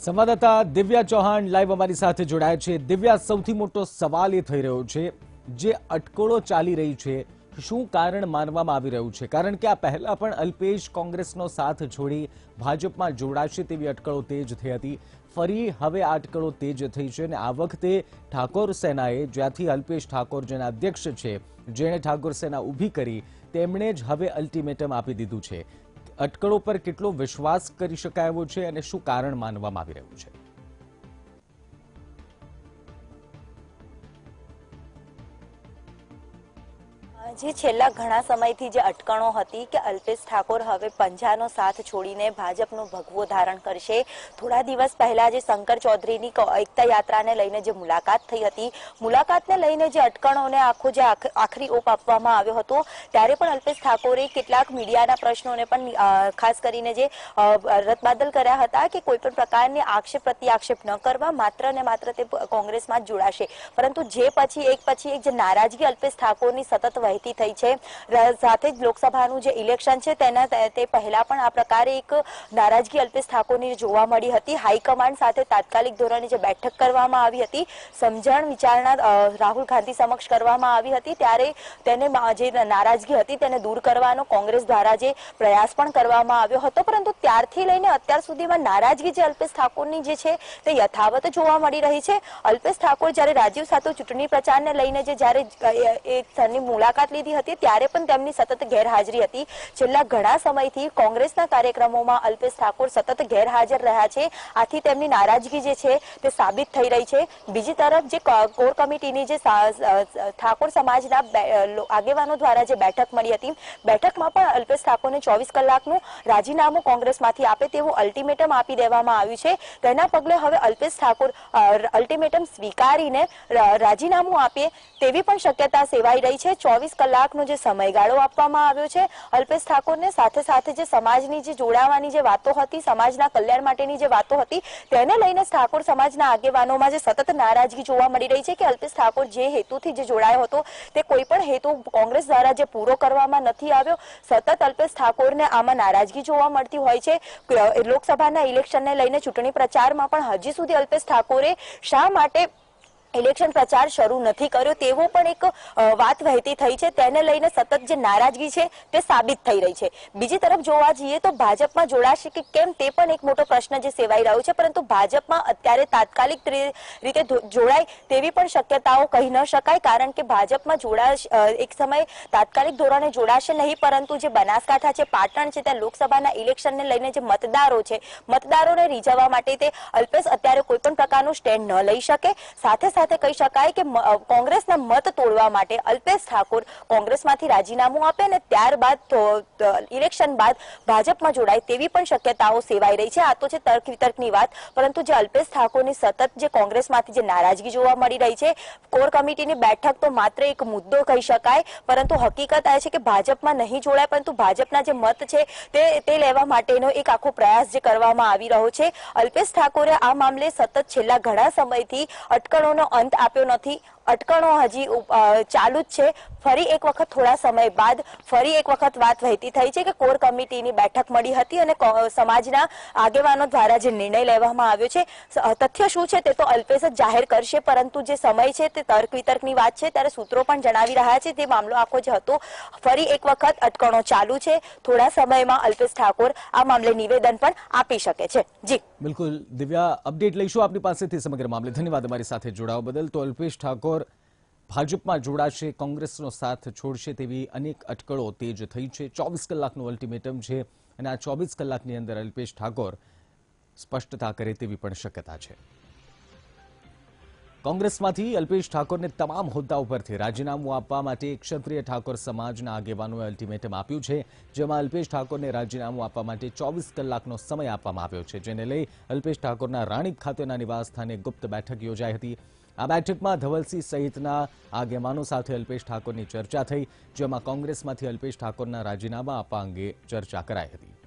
સંવાદદાતા દિવ્યા ચૌહાણ લાઈવ અમારી સાથે જોડાય છે। દિવ્યા, સૌથી મોટો સવાલ એ થઈ રહ્યો છે જે અટકળો ચાલી રહી છે, શું કારણ માનવામાં આવી રહ્યું છે? કારણ કે આ પહેલા પણ અલ્પેશ કોંગ્રેસનો સાથ છોડી ભાજપમાં જોડાશે તેવી અટકળો તેજ થઈ હતી। ફરી હવે આ અટકળો તેજ થઈ છે અને આ વખતે ઠાકોર સેનાએ, જ્યાંથી અલ્પેશ ઠાકોર જેના અધ્યક્ષ છે, જેણે ઠાકોર સેના ઊભી કરી, તેમણે જ હવે અલ્ટિમેટમ આપી દીધું છે। અટકળો પર કેટલો વિશ્વાસ કરી શકાય એવો છે અને શું કારણ માનવામાં આવી રહ્યું છે? જે છેલ્લા ઘણા સમયથી જે અટકણો હતી કે અલ્પેશ ઠાકોર હવે પંજાનો સાથ છોડીને ભાજપનું ભગવો ધારણ કરશે। થોડા દિવસ પહેલા જે શંકર ચૌધરીની એકતા યાત્રાને લઈને જે મુલાકાત થઈ હતી, મુલાકાતને લઈને જે અટકણોને આખો જે આખરી ઓપ આપવામાં આવ્યો હતો, ત્યારે પણ અલ્પેશ ઠાકોરે કેટલાક મીડિયાના પ્રશ્નોને પણ ખાસ કરીને જે રદબાતલ કર્યા હતા કે કોઈ પણ પ્રકારની આક્ષેપ પ્રત્યાક્ષેપ ન કરવા, માત્ર ને માત્ર તે કોંગ્રેસમાં જ જોડાશે। પરંતુ જે પછી એક જે નારાજગી અલ્પેશ ઠાકોરની સતત વહેતી થઈ છે, સાથે જ લોકસભાનું જે ઇલેક્શન છે તે પહેલા પણ આ પ્રકારે એક નારાજગી અલ્પેશ ઠાકોરની જોવા મળી હતી। હાઈકમાન્ડ સાથે તાત્કાલિક ધોરણે જે બેઠક કરવામાં આવી હતી, સમજણ વિચારણા રાહુલ ગાંધી સમક્ષ કરવામાં આવી હતી, ત્યારે તેને જે નારાજગી હતી તેને દૂર કરવાનો કોંગ્રેસ દ્વારા જે પ્રયાસ પણ કરવામાં આવ્યો હતો। પરંતુ ત્યારથી લઈને અત્યાર સુધીમાં નારાજગી જે અલ્પેશ ઠાકોરની જે છે તે યથાવત જોવા મળી રહી છે। અલ્પેશ ઠાકોર જ્યારે રાજીવ સાતવ ચૂંટણી પ્રચારને લઈને જ્યારે સ્થળની મુલાકાત લીધી હતી, ત્યારે પણ તેમની સતત ગેરહાજરી હતી। છેલ્લા ઘણા સમયથી કોંગ્રેસના કાર્યક્રમોમાં અલ્પેશ ઠાકોર સતત ગેરહાજર રહ્યા છે, આથી તેમની નારાજગી જે છે તે સાબિત થઈ રહી છે। બીજી તરફ જે કોર કમિટીની જે ઠાકોર સમાજના આગેવાનો દ્વારા જે બેઠક મળી હતી, બેઠકમાં પણ અલ્પેશ ઠાકોરને 24 કલાકનું રાજીનામું કોંગ્રેસમાંથી આપે તેવું અલ્ટિમેટમ આપી દેવામાં આવ્યું છે। તેના પગલે હવે અલ્પેશ ઠાકોર અલ્ટિમેટમ સ્વીકારીને રાજીનામું આપે તેવી પણ શક્યતા સેવાઈ રહી છે। 24 કલાકનો જે સમયગાળો આપવામાં આવ્યો છે અલ્પેશ ઠાકોરને, સાથે સાથે જે સમાજની જે જોડાવાની જે વાતો હતી, સમાજના કલ્યાણ માટેની જે વાતો હતી, તેને લઈને ઠાકોર સમાજના આગેવાનોમાં જે સતત નારાજગી જોવા મળી રહી છે કે અલ્પેશ ઠાકોર જે હેતુથી જે જોડાયો હતો તે કોઈ પણ હેતુ કોંગ્રેસ દ્વારા જે પૂરો કરવામાં નથી આવ્યો। સતત અલ્પેશ ઠાકોરને આમાં નારાજગી જોવા મળતી હોય છે। લોકસભાના ઇલેક્શનને લઈને ચૂંટણી પ્રચારમાં પણ હજી સુધી અલ્પેશ ઠાકોરે શા માટે ઇલેક્શન પ્રચાર શરૂ નથી કર્યો તેવો પણ એક વાત વહેતી થઈ છે। તેને લઈને સતત જે નારાજગી છે તે સાબિત થઈ રહી છે। બીજી તરફ જોવા જઈએ તો ભાજપમાં જોડાશે કે કેમ તે પણ એક મોટો પ્રશ્ન જે સેવાઈ રહ્યો છે, પરંતુ ભાજપમાં અત્યારે તાત્કાલિક રીતે જોડાય તેવી પણ શક્યતાઓ કહી ન શકાય, કારણ કે ભાજપમાં એક સમય તાત્કાલિક ધોરણે જોડાશે નહીં, પરંતુ જે બનાસકાંઠા છે, પાટણ છે, ત્યાં લોકસભાના ઇલેક્શનને લઈને જે મતદારો છે, મતદારોને રીઝવવા માટે તે અલ્પેશ અત્યારે કોઈ પણ પ્રકારનું સ્ટેન્ડ ન લઈ શકે। સાથે સાથે કહી શકાય કે કોંગ્રેસના મત તોડવા માટે અલ્પેશ ઠાકોર કોંગ્રેસમાંથી રાજીનામું આપે અને ત્યારબાદ ઇલેક્શન બાદ ભાજપમાં જોડાય તેવી પણ શક્યતાઓ સેવાઈ રહી છે। આ તો છે તર્ક વિતર્કની વાત, પરંતુ જે અલ્પેશ ઠાકોરની સતત જે કોંગ્રેસમાંથી જે નારાજગી જોવા મળી રહી છે, કોર કમિટીની બેઠક તો માત્ર એક મુદ્દો કહી શકાય, પરંતુ હકીકત એ છે કે ભાજપમાં નહીં જોડાય, પરંતુ ભાજપના જે મત છે તે લેવા માટેનો એક આખો પ્રયાસ જે કરવામાં આવી રહ્યો છે। અલ્પેશ ઠાકોરે આ મામલે સતત છેલ્લા ઘણા સમયથી અટકળોનો અંત આપ્યો નથી, અટકણો હજી ચાલુ જ છે। ફરી એક વખત થોડા સમય બાદ ફરી એક વખત વાત વહેતી થઈ છે કે કોર કમિટીની બેઠક મળી હતી અને સમાજના આગેવાનો દ્વારા જે નિર્ણય લેવામાં આવ્યો છે, તથ્ય શું છે તે તો અલ્પેશ જ જાહેર કરશે, પરંતુ જે સમય છે તે તર્ક વિતર્કની વાત છે। ત્યારે સૂત્રો પણ જણાવી રહ્યા છે તે મામલો આખો જે હતો, ફરી એક વખત અટકણો ચાલુ છે। થોડા સમયમાં અલ્પેશ ઠાકોર આ મામલે નિવેદન પણ આપી શકે છે। જી બિલકુલ દિવ્યા, અપડેટ લઈશું આપની પાસેથી સમગ્ર મામલે। ધન્યવાદ અમારી સાથે જોડાવા બદલ। તો અલ્પેશ ઠાકોર ભાજપમાં જોડાશે, કોંગ્રેસનો સાથ છોડશે તેવી અનેક અટકળો તેજ થઈ છે। 24 કલાકનું અલ્ટિમેટમ છે અને આ 24 કલાકની અંદર અલ્પેશ ઠાકોર સ્પષ્ટતા કરે તેવી પણ શક્યતા છે। કોંગ્રેસમાંથી અલ્પેશ ઠાકોરને તમામ હોદ્દા ઉપરથી રાજીનામું આપવા માટે ક્ષત્રિય ઠાકોર સમાજના આગેવાનોએ અલ્ટિમેટમ આપ્યું છે, જેમાં અલ્પેશ ઠાકોરને રાજીનામું આપવા માટે 24 કલાકનો સમય આપવામાં આવ્યો છે, જેને લઈ અલ્પેશ ઠાકોરના રાણીપ ખાતેના નિવાસસ્થાને ગુપ્ત બેઠક યોજાઈ હતી। આ બેઠકમાં ધવલસિંહ સહિતના આગેવાનો સાથે અલ્પેશ ઠાકોરની ચર્ચા થઈ, જેમાં કોંગ્રેસમાંથી અલ્પેશ ઠાકોરના રાજીનામા આપવા અંગે ચર્ચા કરાઈ હતી।